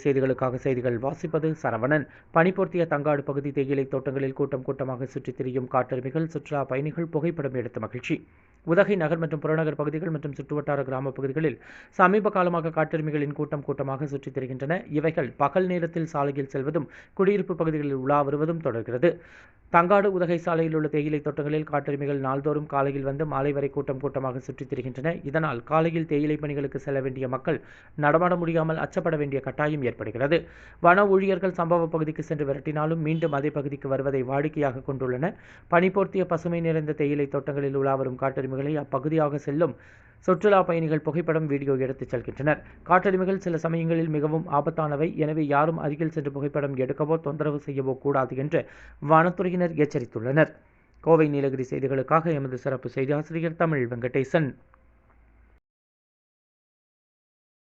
செய்திகளுக்காக செய்திகள் வாசிப்பது சரவணன். பனிபோர்த்திய தங்காடு பகுதி தேயிலை தோட்டங்களில் கூட்டம் கூட்டமாக சுற்றித் திரியும் காட்டெருமைகள், சுற்றுலா பயணிகள் புகைப்படம் எடுத்த மகிழ்ச்சி. உதகை நகர் மற்றும் புறநகர் பகுதிகள் மற்றும் சுற்றுவட்டார கிராம பகுதிகளில் சமீப காலமாக காட்டெருமைகளின் கூட்டம் கூட்டமாக சுற்றித் திரிகின்றன. இவைகள் பகல் நேரத்தில் சாலையில் செல்வதும் குடியிருப்பு பகுதிகளில் உலா வருவதும் தொடர்கிறது. தங்காடு உதகை சாலையில் உள்ள தேயிலை தோட்டங்களில் காட்டெருமைகள் நாள்தோறும் காலையில் வந்து மாலை வரை கூட்டம் கூட்டமாக சுற்றித் திரிகின்றன. இதனால் காலையில் தேயிலை பணிகளுக்கு செல்ல வேண்டிய மக்கள் நடமாட முடியாமல் அச்சப்பட வேண்டிய கட்டாயம் ஏற்படுகிறது. வன ஊழியர்கள் சம்பவ பகுதிக்கு சென்று விரட்டினாலும் மீண்டும் அதே பகுதிக்கு வருவதை வாடிக்கையாக கொண்டுள்ளனர். பனிபோர்த்திய பசுமை நிறைந்த தேயிலை தோட்டங்களில் உலா வரும் காட்டெருமைகளை அப்பகுதியாக செல்லும் சுற்றுலா பயணிகள் புகைப்படம், வீடியோ எடுத்துச் செல்கின்றனர். காட்டெருமைகள் சில சமயங்களில் மிகவும் ஆபத்தானவை. எனவே யாரும் அருகில் சென்று புகைப்படம் எடுக்கவோ தொந்தரவு செய்யவோ கூடாது என்று வனத்துறையினர் எச்சரித்துள்ளனர். கோவை நீலகிரி செய்திகளுக்காக எமது சிறப்பு செய்தி ஆசிரியர் தமிழ் வெங்கடேசன்.